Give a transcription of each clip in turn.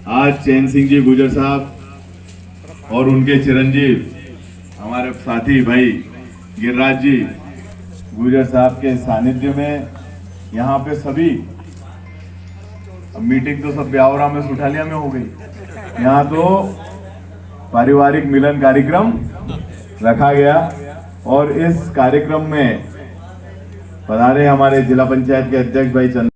आज चैन सिंह जी गुजर साहब और उनके चिरंजीव हमारे साथी भाई गिरिराज जी गुजर साहब के सानिध्य में यहाँ पे सभी, अब मीटिंग तो सब ब्यावरा में सुठालिया में हो गई, यहाँ तो पारिवारिक मिलन कार्यक्रम रखा गया। और इस कार्यक्रम में पधारे हमारे जिला पंचायत के अध्यक्ष भाई चंद्र,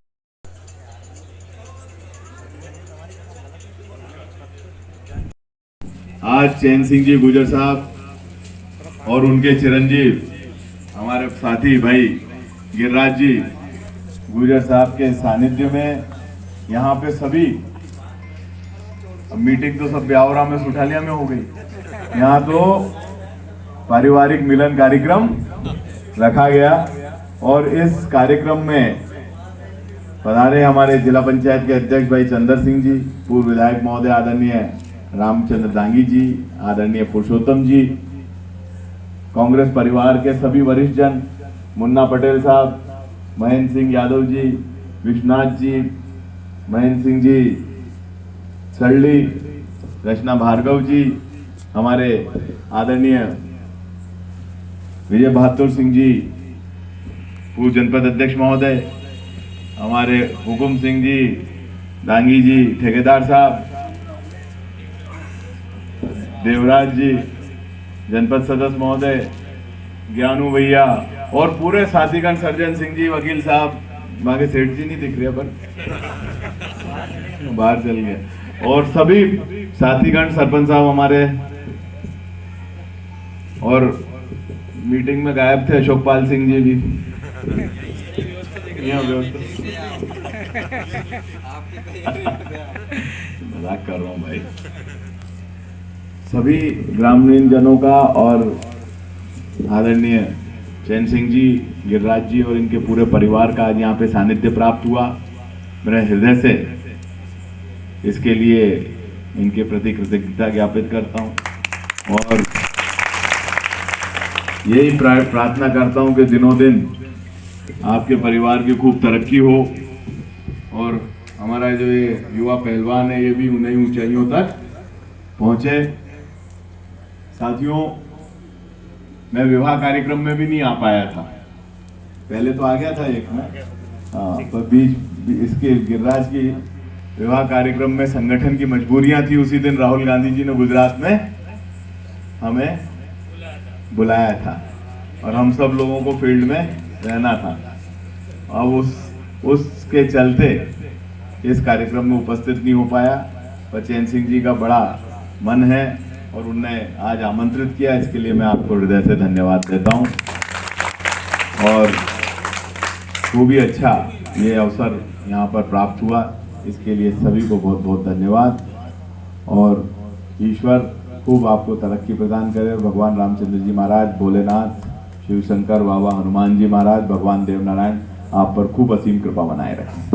आज चैन सिंह जी गुजर साहब और उनके चिरंजीव हमारे साथी भाई गिरिराज जी गुजर साहब के सानिध्य में यहाँ पे सभी, अब मीटिंग तो सब ब्यावरा में सुठालिया में हो गई, यहाँ तो पारिवारिक मिलन कार्यक्रम रखा गया। और इस कार्यक्रम में पधारे हमारे जिला पंचायत के अध्यक्ष भाई चंद्र सिंह जी, पूर्व विधायक महोदय आदरणीय रामचंद्र दांगी जी, आदरणीय पुरुषोत्तम जी, कांग्रेस परिवार के सभी वरिष्ठ जन, मुन्ना पटेल साहब, महेंद्र सिंह यादव जी, विश्वनाथ जी, महेंद्र सिंह जी सरली, रचना भार्गव जी, हमारे आदरणीय विजय बहादुर सिंह जी पूर्व जनपद अध्यक्ष महोदय, हमारे हुकुम सिंह जी दांगी जी, ठेकेदार साहब, देवराज जी जनपद सदस्य महोदय, ज्ञानू भैया और पूरे साथीगण, सर्जन सिंह जी, वकील साहब, बाकी सेठ जी नहीं दिख रहे पर बाहर चल गए, और सभी साथीगण, सरपंच साहब हमारे, और मीटिंग में गायब थे अशोकपाल सिंह जी भी मजाक कर रहा हूँ भाई। सभी ग्रामीण जनों का और आदरणीय चैन सिंह जी, गिरिराज जी और इनके पूरे परिवार का आज यहाँ पे सानिध्य प्राप्त हुआ। मेरे हृदय से इसके लिए इनके प्रति कृतज्ञता ज्ञापित करता हूँ और यही प्रार्थना करता हूँ कि दिनों दिन आपके परिवार की खूब तरक्की हो और हमारा जो ये युवा पहलवान है ये भी नई ऊंचाइयों तक पहुंचे। साथियों, मैं विवाह कार्यक्रम में भी नहीं आ पाया था, पहले तो आ गया था एक में, पर बीच इसके गिरिराज की विवाह कार्यक्रम में संगठन की मजबूरियां थी। उसी दिन राहुल गांधी जी ने गुजरात में हमें बुलाया था और हम सब लोगों को फील्ड में रहना था। अब उसके चलते इस कार्यक्रम में उपस्थित नहीं हो पाया, पर चैन सिंह जी का बड़ा मन है और उनने आज आमंत्रित किया, इसके लिए मैं आपको हृदय से धन्यवाद देता हूं। और वो भी अच्छा ये अवसर यहाँ पर प्राप्त हुआ, इसके लिए सभी को बहुत बहुत धन्यवाद। और ईश्वर खूब आपको तरक्की प्रदान करे। भगवान रामचंद्र जी महाराज, भोलेनाथ, शिव शंकर बाबा, हनुमान जी महाराज, भगवान देवनारायण आप पर खूब असीम कृपा बनाए रखें।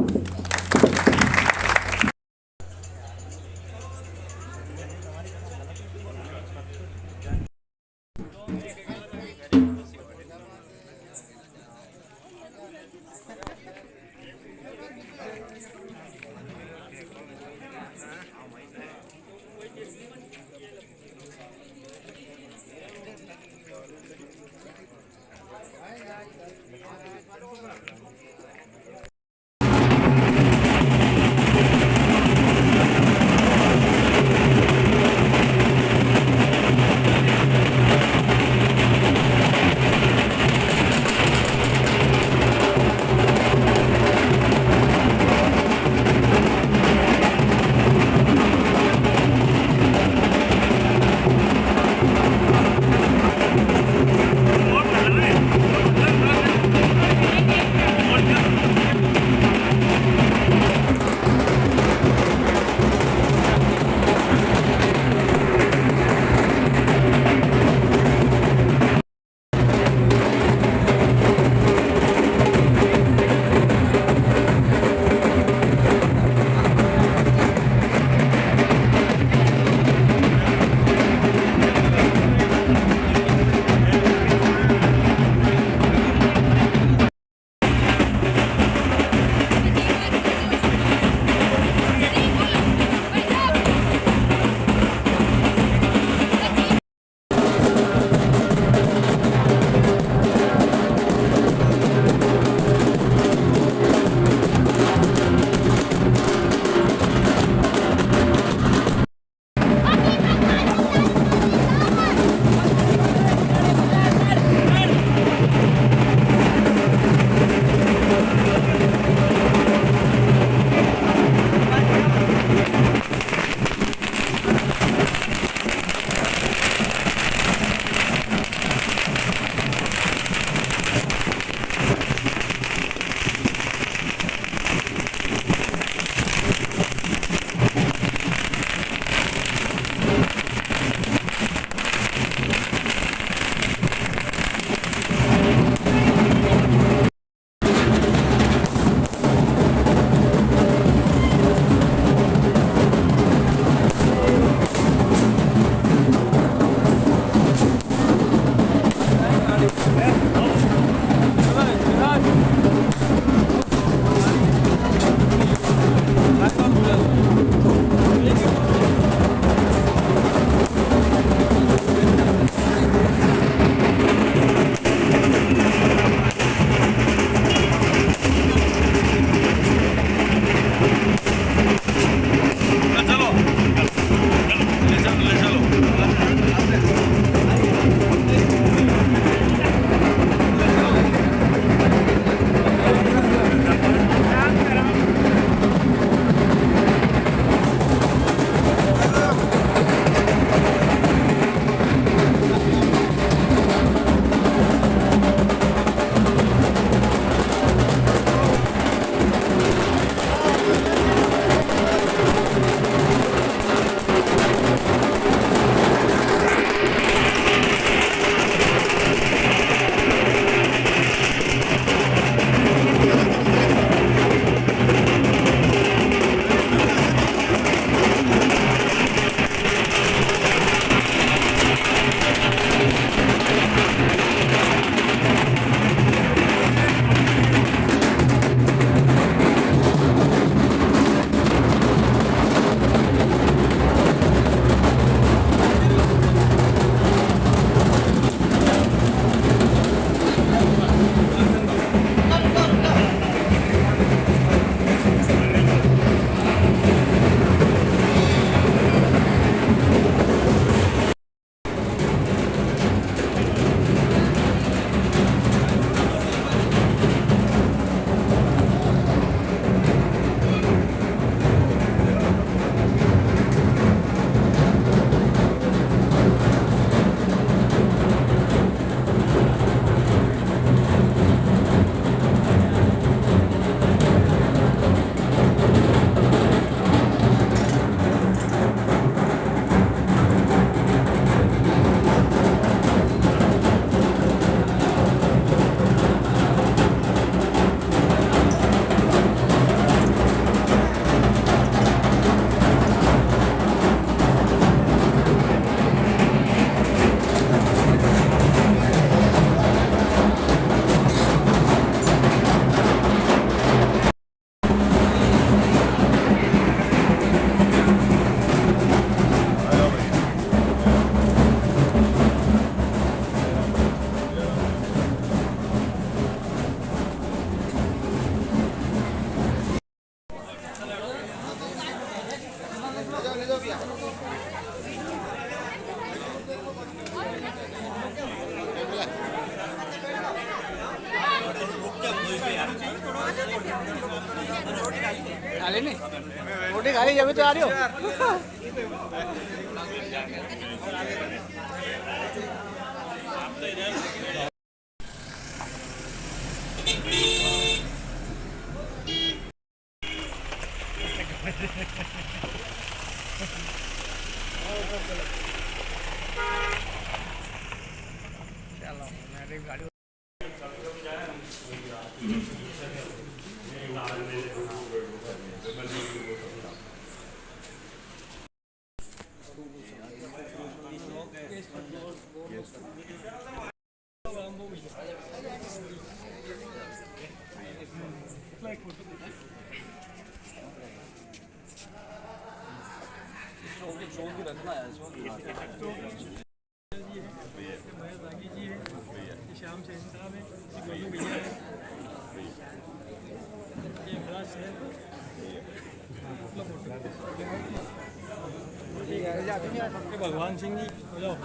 खाली नहीं रोटी खा ली जब तो आ रही हो चलो मेरी गाड़ी श्याम से साहब है गोलू भैया है ये बड़ा शहर सबके भगवान सिंह जी हो जाओ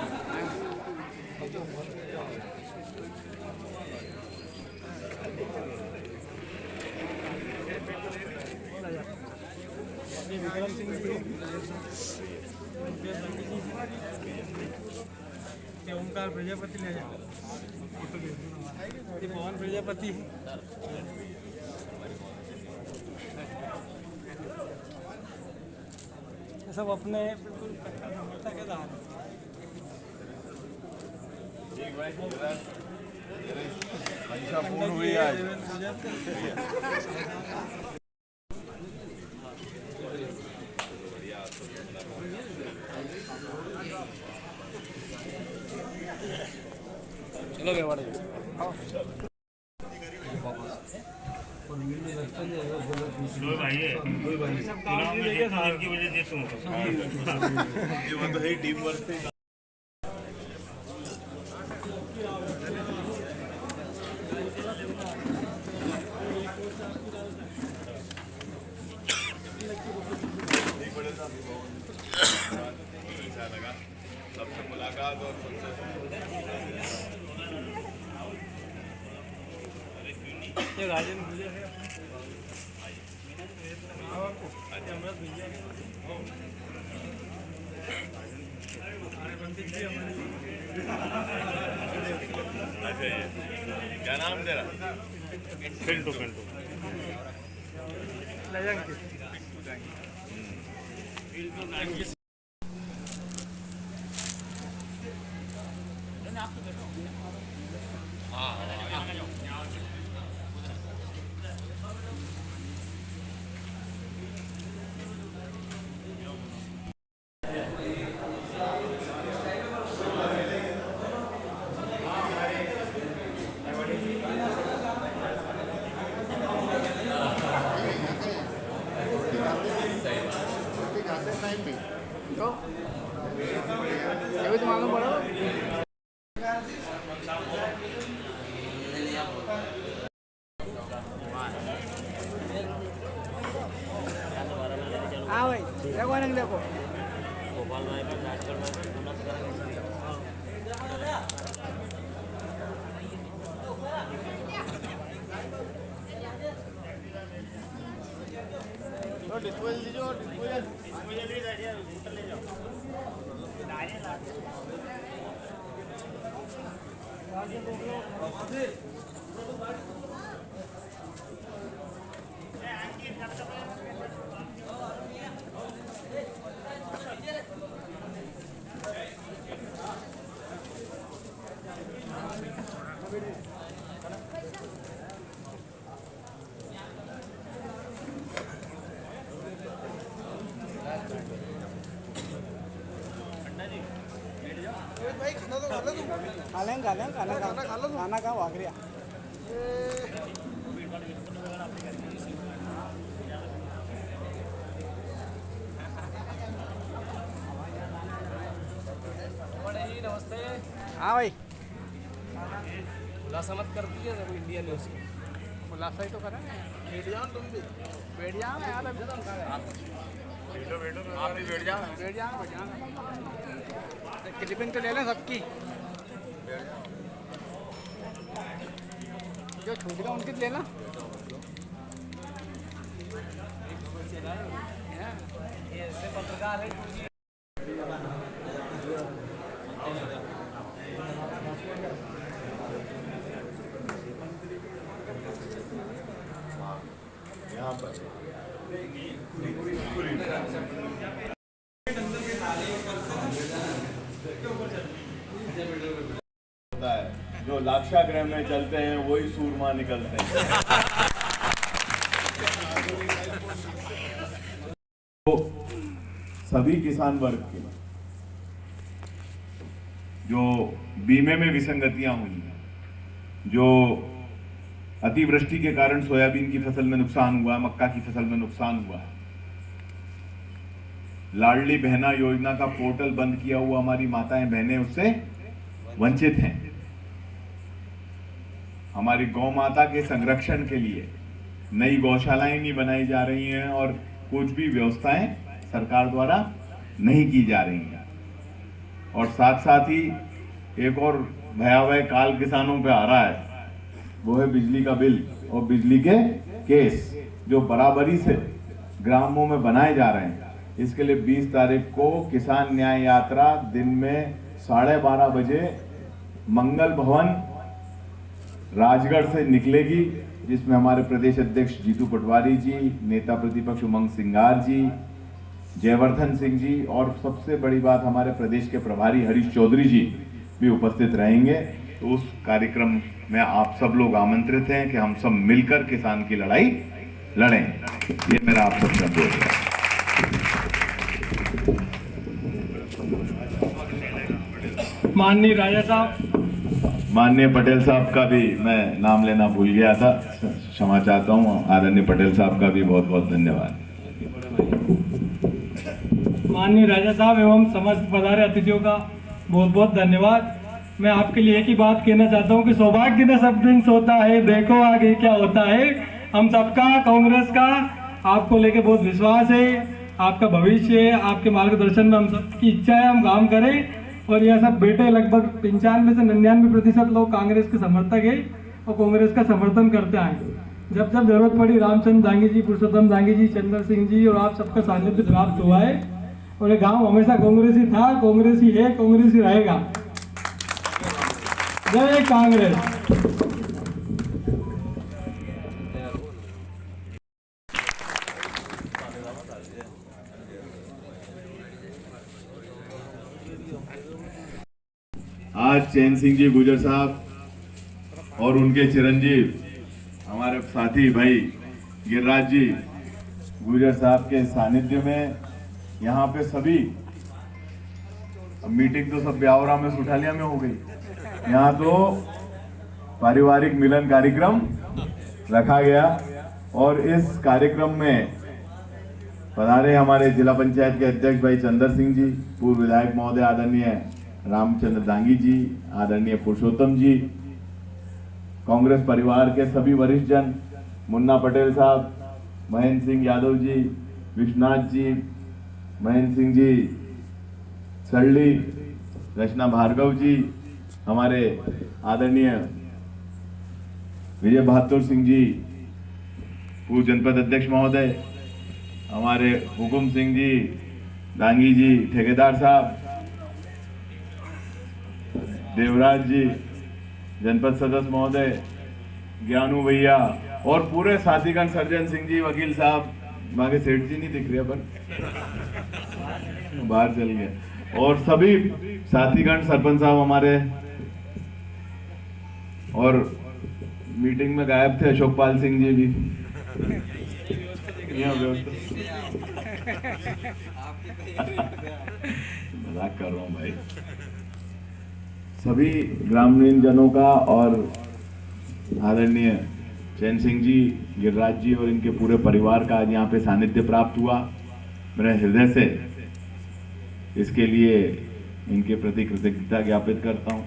विक्रम सिंह जी ओमकार प्रजापति ले जाओ पवन प्रजापति सब अपने बिल्कुल ठेकेदार पूर्ण हुई आज चलो व्यवहार की वजह से तुम ये तो है टीम वर्क से सबसे मुलाकात और ये राजन भैया है अमृत भैया अच्छा ये क्या नाम तेरा पिंटू पिंटू ले जाएंगे तो अभी तो मालूम पड़ा हाँ भाई देखो रंग देखो गोपाल भाई पर राजगढ़ में डिस्पोजल दीजिए और डिस्पोजल ले जाओ भाई खाना तो खा लो तुम खा लें खाना खा लो खाना कहाँ भाग रहा नमस्ते हाँ भाई खुलासा मत कर दीजिए जब इंडिया न्यूज़ खुलासा ही तो करें बैठ जाओ तुम भी बैठ जाओ यार अभी आप भी बैठ जाओ क्लिपिंग तो ले लें सबकी जो छूटेगा उनकी लेना पत्रकार है यहाँ पर होता है जो लाक्षागृह में चलते हैं वही सूरमा निकलते हैं। तो सभी किसान वर्ग के जो बीमे में विसंगतियां हुई, जो अतिवृष्टि के कारण सोयाबीन की फसल में नुकसान हुआ, मक्का की फसल में नुकसान हुआ, लाडली बहना योजना का पोर्टल बंद किया हुआ, हमारी माताएं बहनें उससे वंचित हैं। हमारी गौ माता के संरक्षण के लिए नई गौशालाएं नहीं बनाई जा रही हैं और कुछ भी व्यवस्थाएं सरकार द्वारा नहीं की जा रही हैं। और साथ साथ ही एक और भयावह काल किसानों पे आ रहा है, वो है बिजली का बिल और बिजली के केस जो बराबरी से ग्रामों में बनाए जा रहे हैं। इसके लिए 20 तारीख को किसान न्याय यात्रा दिन में 12:30 बजे मंगल भवन राजगढ़ से निकलेगी, जिसमें हमारे प्रदेश अध्यक्ष जीतू पटवारी जी, नेता प्रतिपक्ष उमंग सिंगार जी, जयवर्धन सिंह जी और सबसे बड़ी बात हमारे प्रदेश के प्रभारी हरीश चौधरी जी भी उपस्थित रहेंगे। तो उस कार्यक्रम में आप सब लोग आमंत्रित हैं कि हम सब मिलकर किसान की लड़ाई लड़ें। ये मेरा आप सबसे अनुरोध है। माननीय राजा साहब, माननीय पटेल साहब का भी मैं नाम लेना भूल गया था, क्षमा चाहता हूँ। आदरणीय पटेल साहब का भी बहुत बहुत धन्यवाद। माननीय राजा साहब एवं समस्त पधारे अतिथियों का बहुत बहुत धन्यवाद। मैं आपके लिए एक ही बात कहना चाहता हूँ कि सौभाग्य न सब दिन सोता है, देखो आगे क्या होता है। हम सबका, कांग्रेस का आपको लेके बहुत विश्वास है, आपका भविष्य है, आपके मार्गदर्शन में हम सबकी इच्छा है हम काम करें। और यह सब बेटे लगभग 95 से 99% लोग कांग्रेस के समर्थक है और कांग्रेस का समर्थन करते आए। जब जब जरूरत पड़ी रामचंद्र दांगी जी, पुरुषोत्तम दांगी जी, चंद्र सिंह जी और आप सबका सानिध्य प्राप्त हुआ है। और ये गांव हमेशा कांग्रेस ही था, कांग्रेस ही है, कांग्रेस ही रहेगा। जय कांग्रेस। आज चैन सिंह जी गुजर साहब और उनके चिरंजीव हमारे साथी भाई गिरिराज जी गुजर साहब के सानिध्य में यहाँ पे सभी, मीटिंग तो सब ब्यावरा में सुठालिया में हो गई, यहाँ तो पारिवारिक मिलन कार्यक्रम रखा गया। और इस कार्यक्रम में पधारे हमारे जिला पंचायत के अध्यक्ष भाई चंद्र सिंह जी, पूर्व विधायक महोदय आदरणीय रामचंद्र दांगी जी, आदरणीय पुरुषोत्तम जी, कांग्रेस परिवार के सभी वरिष्ठ जन, मुन्ना पटेल साहब, महेंद्र सिंह यादव जी, विश्वनाथ जी, महेंद्र सिंह जी सरली, रचना भार्गव जी, हमारे आदरणीय विजय बहादुर सिंह जी, पूर्व जनपद अध्यक्ष महोदय, हमारे हुकुम सिंह जी, दांगी जी, ठेकेदार साहब, देवराज जी, जनपद सदस्य महोदय, ज्ञानू भैया और पूरे साथीगण, सर्जन सिंह जी, वकील साहब, बाकी सेठ जी नहीं दिख रहे पर बाहर चल गए, और सभी साथीगण, सरपंच साहब हमारे, और मीटिंग में गायब थे अशोकपाल सिंह जी भी। मजाक कर रहा हूँ भाई। सभी ग्रामीण जनों का और आदरणीय चैन सिंह जी, गिरिराज जी और इनके पूरे परिवार का आज यहाँ पे सानिध्य प्राप्त हुआ। मेरे हृदय से इसके लिए इनके प्रति कृतज्ञता ज्ञापित करता हूँ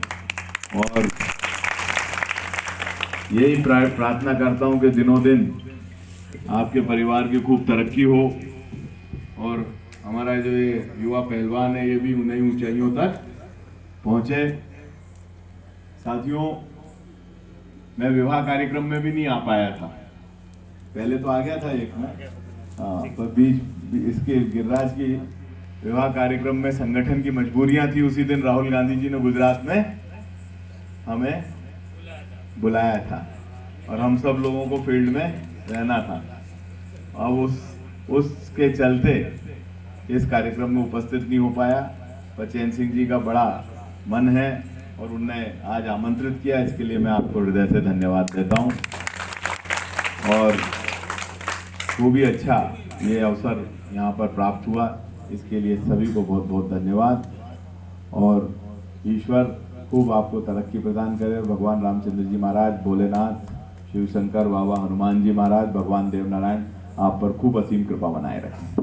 और यही प्रार्थना करता हूँ कि दिनों दिन आपके परिवार की खूब तरक्की हो और हमारा जो ये युवा पहलवान है ये भी नई ऊंचाइयों तक पहुंचे। साथियों, मैं विवाह कार्यक्रम में भी नहीं आ पाया था, पहले तो आ गया था एक में, पर बीच इसके गिरिराज की विवाह कार्यक्रम में संगठन की मजबूरियां थी। उसी दिन राहुल गांधी जी ने गुजरात में हमें बुलाया था और हम सब लोगों को फील्ड में रहना था। अब उसके चलते इस कार्यक्रम में उपस्थित नहीं हो पाया, पर चैन सिंह जी का बड़ा मन है और उनने आज आमंत्रित किया, इसके लिए मैं आपको हृदय से धन्यवाद देता हूं। और खूब ही अच्छा ये अवसर यहाँ पर प्राप्त हुआ, इसके लिए सभी को बहुत बहुत धन्यवाद। और ईश्वर खूब आपको तरक्की प्रदान करे। भगवान रामचंद्र जी महाराज, भोलेनाथ, शिव शंकर बाबा, हनुमान जी महाराज, भगवान देवनारायण आप पर खूब असीम कृपा बनाए रखें।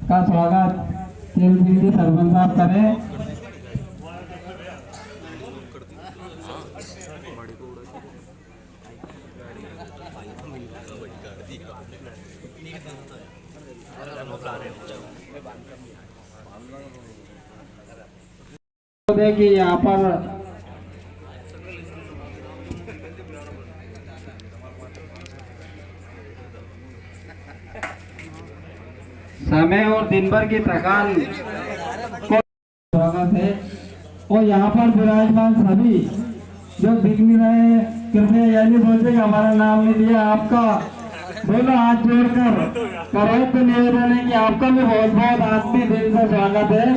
का स्वागत चैन सिंह जी सरपंच साहब करें। देखिए यहाँ पर समय और दिन भर की थकान को स्वागत है। और यहाँ पर विराजमान सभी जो दिख नहीं रहे, कृपया यह नहीं सोचे कि हमारा नाम नहीं लिया। आपका बोलो हाथ जोड़कर करो तो निवेदन है कि आपका भी बहुत बहुत आत्मीय दिल से स्वागत है।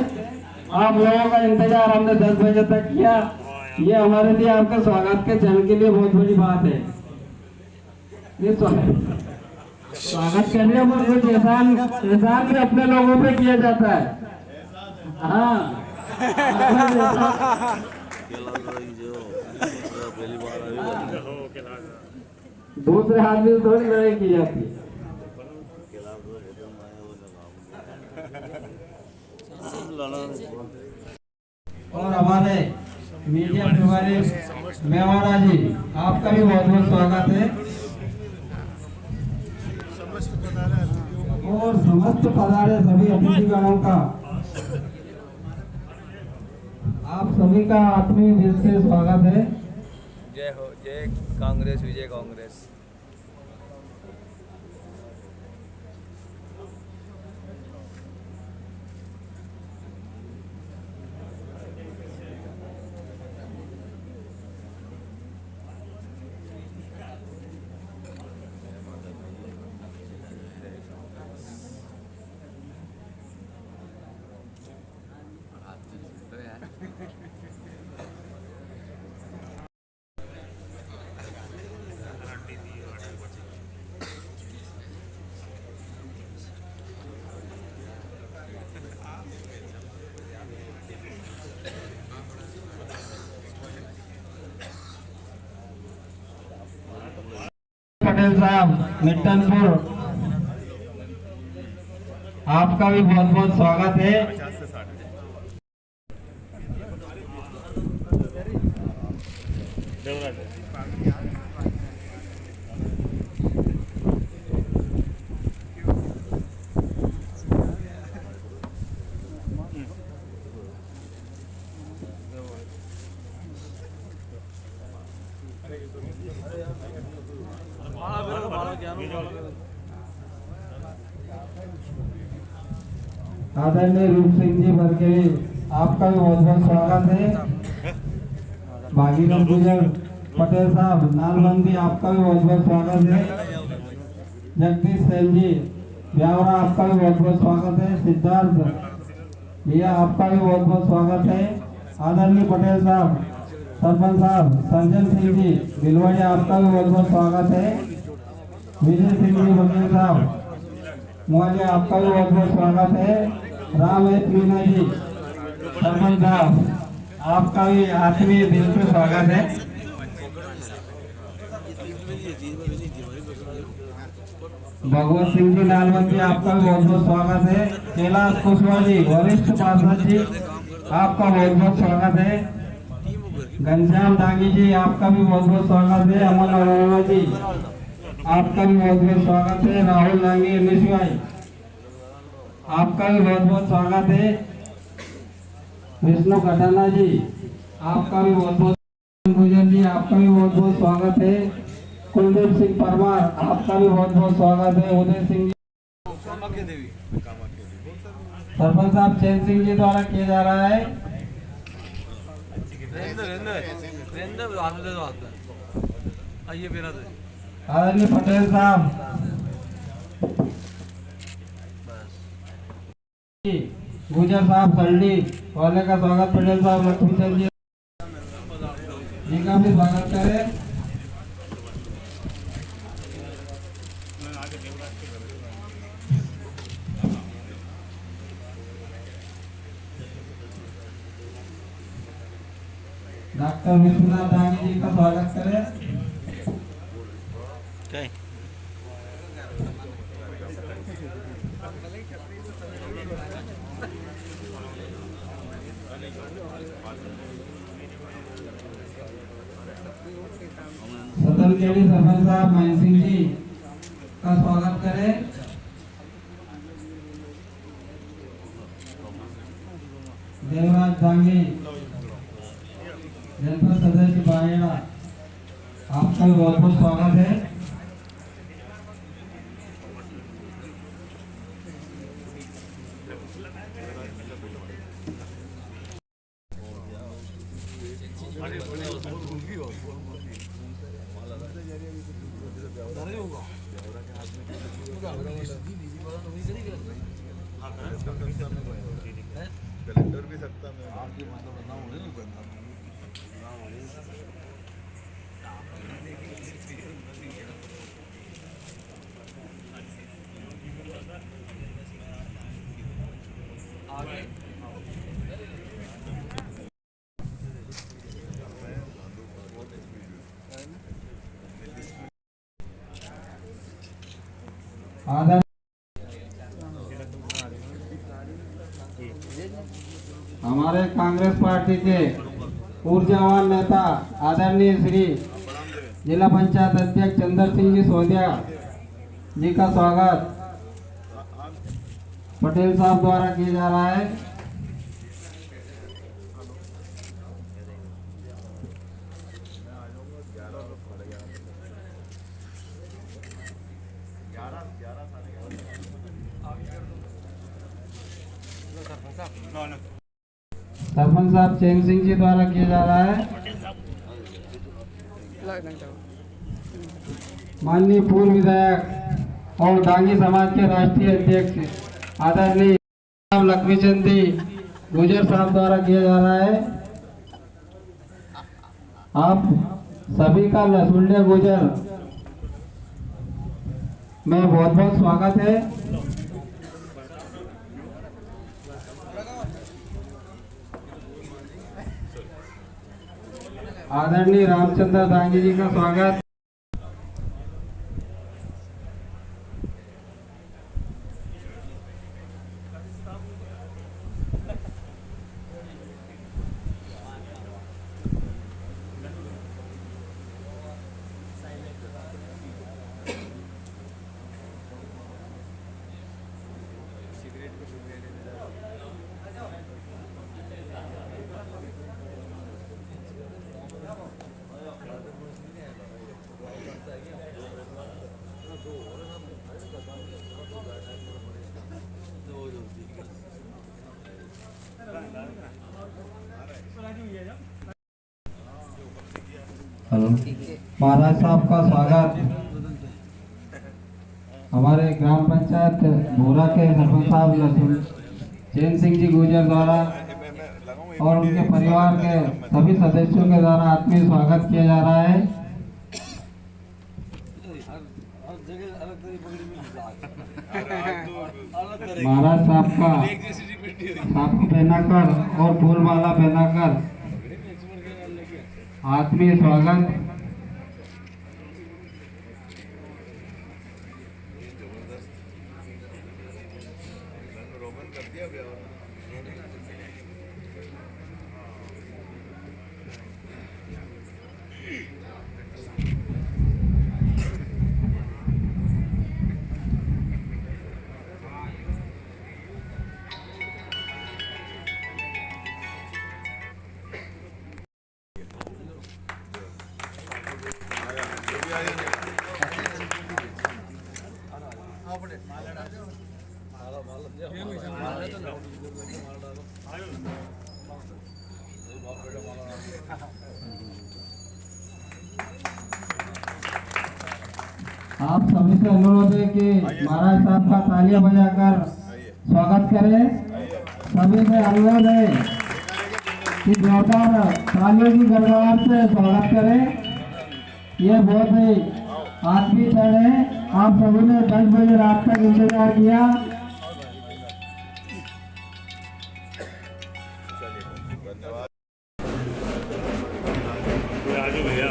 आप लोगों का इंतजार हमने 10 बजे तक किया, ये हमारे लिए आपके स्वागत के क्षण के लिए बहुत बड़ी बात है। ये स्वागत करने पर कुछ एहसान भी अपने लोगों पे किया जाता है। हाँ, दूसरे आदमी से थोड़ी लड़ाई की जाती है। और हमारे मीडिया प्रभारी मेवाड़ा जी, आपका भी बहुत बहुत स्वागत है। और समस्त पधारे सभी अतिथिगणों का आप सभी का आत्मीय दिल से स्वागत है। जय हो, जय कांग्रेस, विजय कांग्रेस। पटेल साहब मिट्टनपुर, आपका भी बहुत बहुत स्वागत है। आदरणीय रूप सिंह जी बरकेरी, आपका भी बहुत बहुत स्वागत है। भागीरथ गुजर पटेल साहब नालबंदी, आपका भी बहुत बहुत स्वागत है। जगदीश सेन जी ब्यावरा, आपका भी बहुत बहुत स्वागत है। सिद्धार्थ भैया, आपका भी बहुत बहुत स्वागत है। आदरणीय पटेल साहब सरपंच साहब, संजन सिंह जी भिलवाड़िया, आपका भी बहुत बहुत स्वागत है। विजय सिंह जी बघेल साहब, मुझे आपका भी बहुत बहुत स्वागत है। राम मीना जी सरपंच साहब, आपका भी आत्मीय दिल से स्वागत है। भगवत सिंह जी लालवन जी, आपका भी बहुत बहुत स्वागत है। कैलाश कुशवाहा जी वरिष्ठ पार्षद जी, आपका बहुत बहुत स्वागत है। घनश्याम दांगी जी, आपका भी बहुत बहुत स्वागत है। अमन अरोड़ा जी, आपका भी बहुत बहुत स्वागत है। राहुल दांगी निशवाई, आपका भी बहुत बहुत स्वागत है। विष्णु कटाना जी, आपका भी बहुत बहुत, गुजर जी आपका भी बहुत बहुत स्वागत है। कुलदीप सिंह परमार, आपका भी बहुत बहुत स्वागत है। उदय सिंह जी, सरपंच साहब चैन सिंह जी द्वारा किया जा रहा है। आदरणीय पटेल साहब, गुजर साहब सल्डी वाले का स्वागत। पटेल साहब लक्ष्मीचंद जी का भी स्वागत करें। डॉक्टर विश्वनाथ दांगी जी का स्वागत करें। सदन के लिए सरपंच साहब महेंद्र सिंह जी का स्वागत करें। देवराज दांगी जनपद सदस्य बायड़ा, आपका भी बहुत बहुत स्वागत है। कलेक्टर भी सकता मैं हमारे कांग्रेस पार्टी के ऊर्जावान नेता आदरणीय श्री जिला पंचायत अध्यक्ष चंद्र सिंह जी सोदिया जी का स्वागत पटेल साहब द्वारा किया जा रहा है। सरपंच साहब चैन सिंह जी द्वारा किया जा रहा है। माननीय पूर्व विधायक और डांगी समाज के राष्ट्रीय अध्यक्ष आदरणीय लक्ष्मीचंद जी गुजर साहब द्वारा किया जा रहा है। आप सभी का लसुंडे गुजर में बहुत बहुत स्वागत है। आदरणीय रामचंद्र दांगी जी का स्वागत। हेलो, महाराज साहब का स्वागत हमारे ग्राम पंचायत भोरा के सरपंच साहब चैन सिंह जी गुजर द्वारा और उनके परिवार के सभी सदस्यों के द्वारा आत्मीय स्वागत किया जा रहा है। महाराज साहब का साथी पहनाकर और फूलमाला पहनाकर आत्मीय स्वागत। आप सभी से अनुरोध है कि महाराज साहब का तालियां बजाकर स्वागत करें। सभी से अनुरोध है कि जोरदार तालियों की गड़गड़ाहट से स्वागत करें। ये बहुत ही आत्मीय क्षण है। आप सभी ने 10 बजे रात तक इंतजार किया। आजू भैया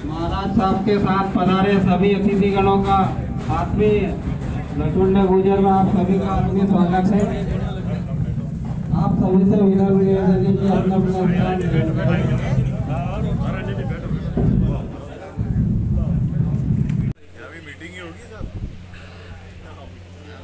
महाराज साहब के साथ पधारे सभी अतिथिगणों का आत्मीय लटुंड गुजर में आप सभी का आत्मीय स्वागत है। आप सभी से विनम्र निवेदन है कि अपना अपना स्थान मीटिंग ही होगी सर।